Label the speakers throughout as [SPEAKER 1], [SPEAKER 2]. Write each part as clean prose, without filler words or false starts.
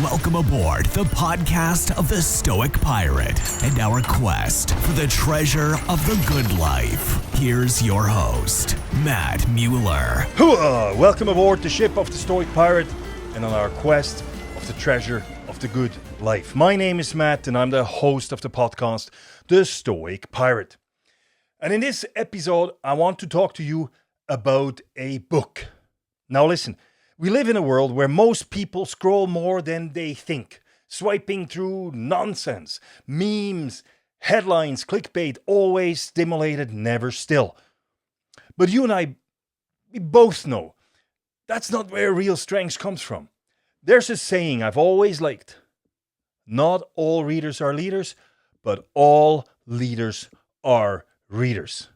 [SPEAKER 1] Welcome aboard the podcast of the Stoic Pirate and our quest for the treasure of the good life. Here's your host, Matt Mueller.
[SPEAKER 2] Welcome aboard the ship of the Stoic Pirate and on our quest of the treasure of the good life. My name is Matt and I'm the host of the podcast, The Stoic Pirate. And in this episode, I want to talk to you about a book. Now listen, we live in a world where most people scroll more than they think, swiping through nonsense, memes, headlines, clickbait, always stimulated, never still. But you and I, we both know that's not where real strength comes from. There's a saying I've always liked. Not all readers are leaders, but all leaders are readers.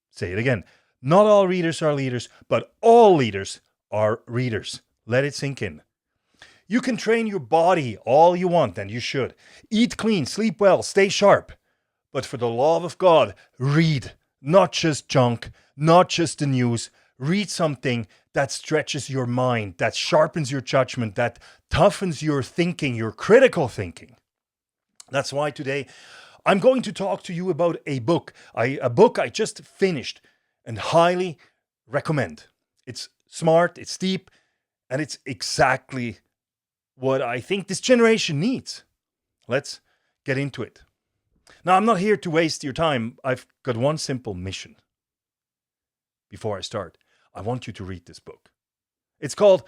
[SPEAKER 2] Say it again. Not all readers are leaders, but all leaders are readers. Let it sink in. You can train your body all you want, and you should. Eat clean, sleep well, stay sharp. But for the love of God, read. Not just junk, not just the news. Read something that stretches your mind, that sharpens your judgment, that toughens your thinking, your critical thinking. That's why today I'm going to talk to you about a book I just finished and highly recommend. It's smart, it's deep, and it's exactly what I think this generation needs. Let's get into it. Now, I'm not here to waste your time. I've got one simple mission. Before I start, I want you to read this book. It's called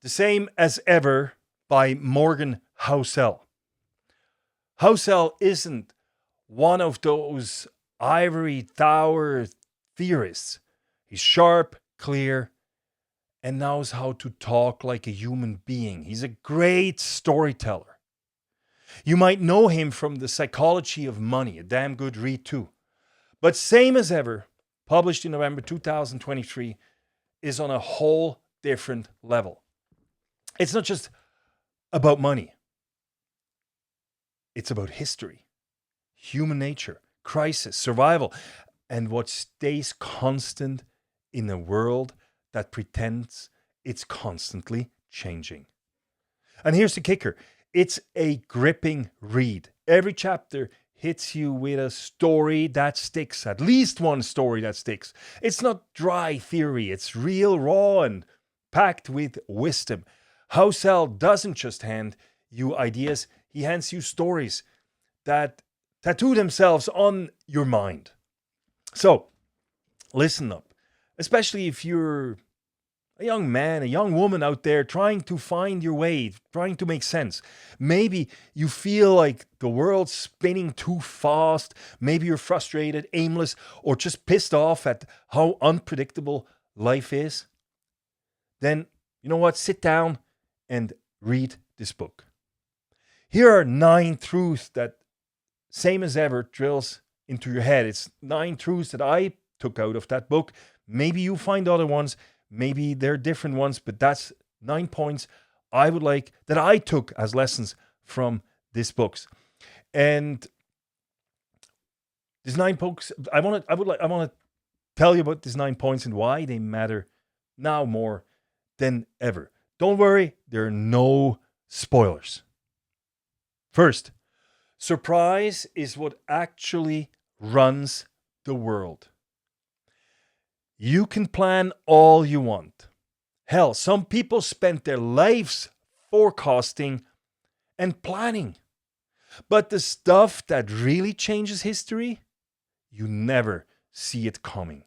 [SPEAKER 2] The Same as Ever by Morgan Housel. Housel isn't one of those ivory tower theorists. He's sharp, clear, and knows how to talk like a human being. He's a great storyteller. You might know him from The Psychology of Money, a damn good read too. But Same as Ever, published in November 2023, is on a whole different level. It's not just about money. It's about history, human nature, crisis, survival, and what stays constant in a world that pretends it's constantly changing. And here's the kicker. It's a gripping read. Every chapter hits you with a story that sticks, at least one story that sticks. It's not dry theory. It's real, raw, and packed with wisdom. Housel doesn't just hand you ideas. He hands you stories that tattoo themselves on your mind. So, listen up. Especially if you're a young man, a young woman out there trying to find your way, trying to make sense. Maybe you feel like the world's spinning too fast. Maybe you're frustrated, aimless, or just pissed off at how unpredictable life is. Then, you know what? Sit down and read this book. Here are 9 truths that Same as Ever drills into your head. It's 9 truths that I took out of that book. Maybe you find other ones. Maybe they're different ones, but that's 9 points that I took as lessons from this book. And these 9 books, I want to tell you about these 9 points and why they matter now more than ever. Don't worry, there are no spoilers. First, surprise is what actually runs the world. You can plan all you want. Hell, some people spend their lives forecasting and planning. But the stuff that really changes history, you never see it coming.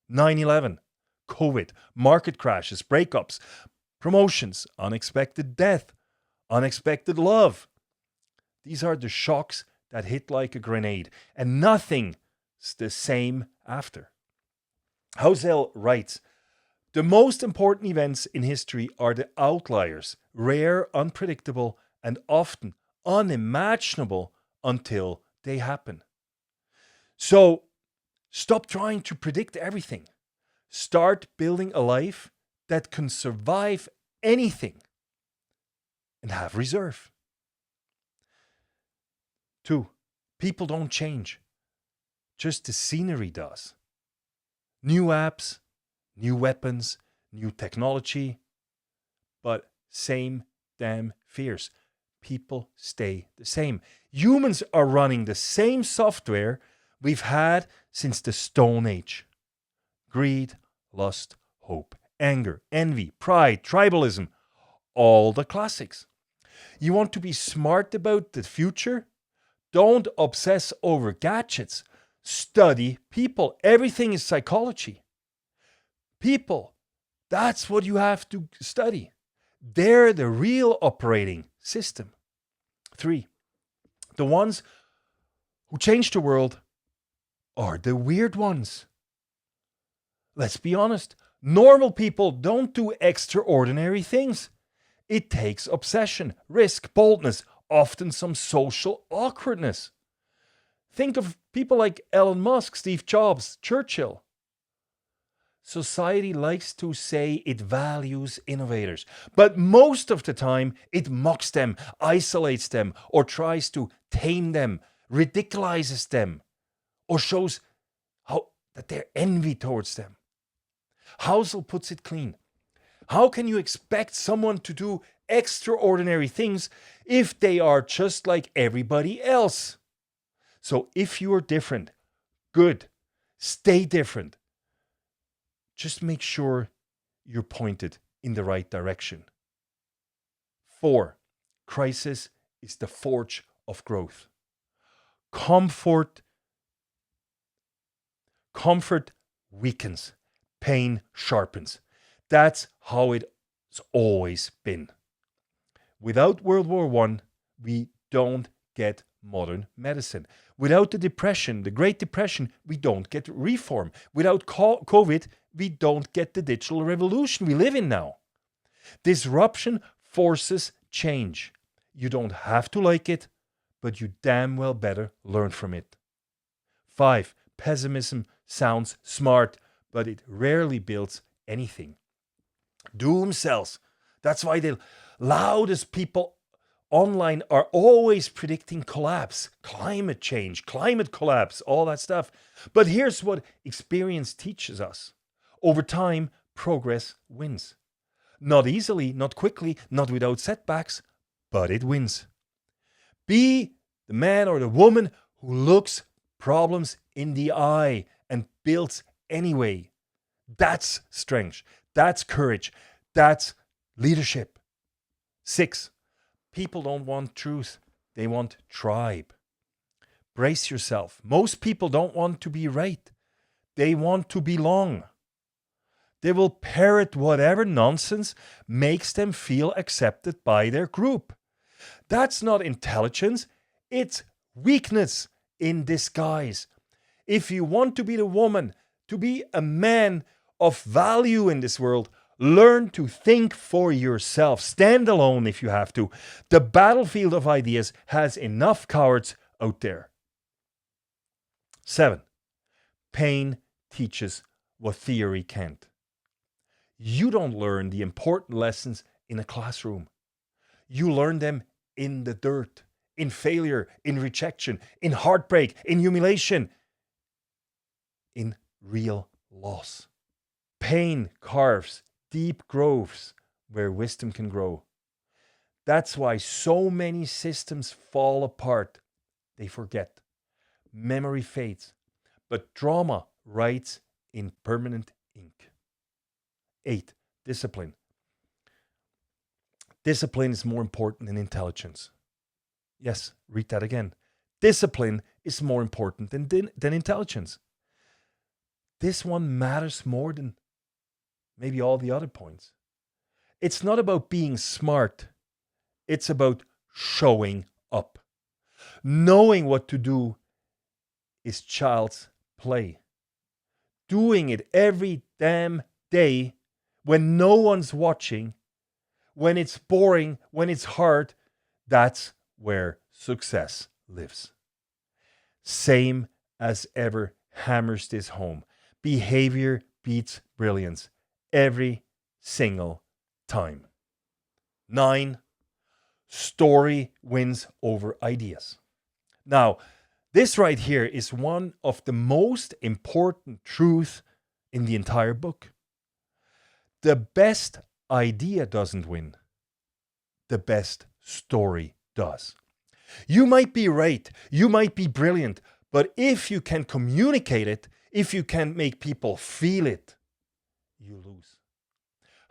[SPEAKER 2] 9/11, COVID, market crashes, breakups, promotions, unexpected death, unexpected love. These are the shocks that hit like a grenade, and nothing's the same after. Housel writes, the most important events in history are the outliers, rare, unpredictable, and often unimaginable until they happen. So, stop trying to predict everything. Start building a life that can survive anything and have reserve. 2, people don't change. Just the scenery does. New apps, new weapons, new technology, but same damn fierce. People stay the same. Humans are running the same software we've had since the Stone Age. Greed, lust, hope, anger, envy, pride, tribalism, all the classics. You want to be smart about the future? Don't obsess over gadgets. Study people. Everything is psychology. People, that's what you have to study. They're the real operating system. 3, the ones who change the world are the weird ones. Let's be honest. Normal people don't do extraordinary things. It takes obsession, risk, boldness, often some social awkwardness. Think of people like Elon Musk, Steve Jobs, Churchill. Society likes to say it values innovators, but most of the time it mocks them, isolates them, or tries to tame them, ridiculizes them, or shows that they're envy towards them. Housel puts it clean. How can you expect someone to do extraordinary things if they are just like everybody else? So if you are different, good, stay different. Just make sure you're pointed in the right direction. 4, crisis is the forge of growth. Comfort weakens. Pain sharpens. That's how it's always been. Without World War I, we don't get modern medicine. Without the Depression, the Great Depression, we don't get reform. Without COVID, we don't get the digital revolution we live in now. Disruption forces change. You don't have to like it, but you damn well better learn from it. 5, pessimism sounds smart, but it rarely builds anything. Doom sells. That's why the loudest people online are always predicting collapse, climate change, climate collapse, all that stuff. But here's what experience teaches us. Over time, progress wins. Not easily, not quickly, not without setbacks, but it wins. Be the man or the woman who looks problems in the eye and builds anyway. That's strength. That's courage. That's leadership. 6, people don't want truth. They want tribe. Brace yourself. Most people don't want to be right. They want to belong. They will parrot whatever nonsense makes them feel accepted by their group. That's not intelligence. It's weakness in disguise. If you want to be the woman, to be a man of value in this world, learn to think for yourself. Stand alone if you have to. The battlefield of ideas has enough cowards out there. 7, pain teaches what theory can't. You don't learn the important lessons in a classroom. You learn them in the dirt, in failure, in rejection, in heartbreak, in humiliation, in real loss. Pain carves deep groves where wisdom can grow. That's why so many systems fall apart. They forget. Memory fades. But drama writes in permanent ink. 8, discipline. Discipline is more important than intelligence. Yes, read that again. Discipline is more important than intelligence. This one matters more than maybe all the other points. It's not about being smart. It's about showing up. Knowing what to do is child's play. Doing it every damn day when no one's watching, when it's boring, when it's hard, that's where success lives. Same as ever hammers this home. Behavior beats brilliance every single time. 9, story wins over ideas. Now, this right here is one of the most important truths in the entire book. The best idea doesn't win. the best story does. You might be right, you might be brilliant, but if you can communicate it, if you can make people feel it, you lose.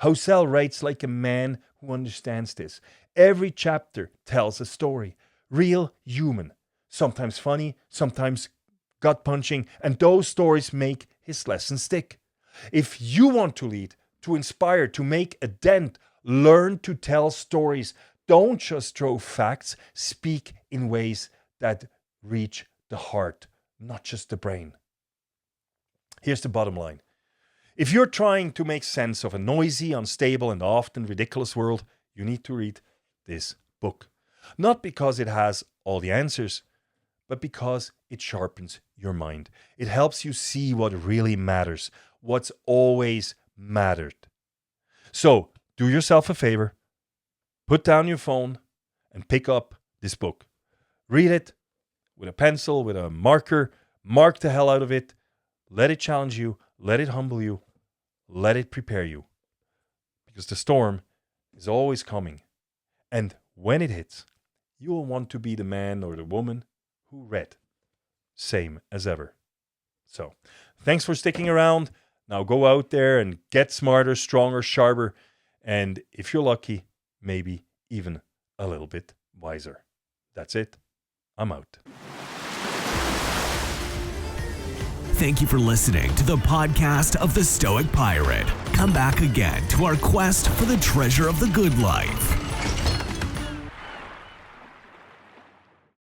[SPEAKER 2] Housel writes like a man who understands this. Every chapter tells a story, real human, sometimes funny, sometimes gut-punching, and those stories make his lesson stick. If you want to lead, to inspire, to make a dent, learn to tell stories. Don't just throw facts, speak in ways that reach the heart, not just the brain. Here's the bottom line. If you're trying to make sense of a noisy, unstable, and often ridiculous world, you need to read this book. Not because it has all the answers, but because it sharpens your mind. It helps you see what really matters, what's always mattered. So, do yourself a favor, put down your phone and pick up this book. Read it with a pencil, with a marker, mark the hell out of it. Let it challenge you, let it humble you, let it prepare you. Because the storm is always coming. And when it hits, you will want to be the man or the woman who read. Same as ever. So, thanks for sticking around. Now go out there and get smarter, stronger, sharper, and if you're lucky, maybe even a little bit wiser. That's it. I'm out.
[SPEAKER 1] Thank you for listening to the podcast of the Stoic Pirate. Come back again to our quest for the treasure of the good life.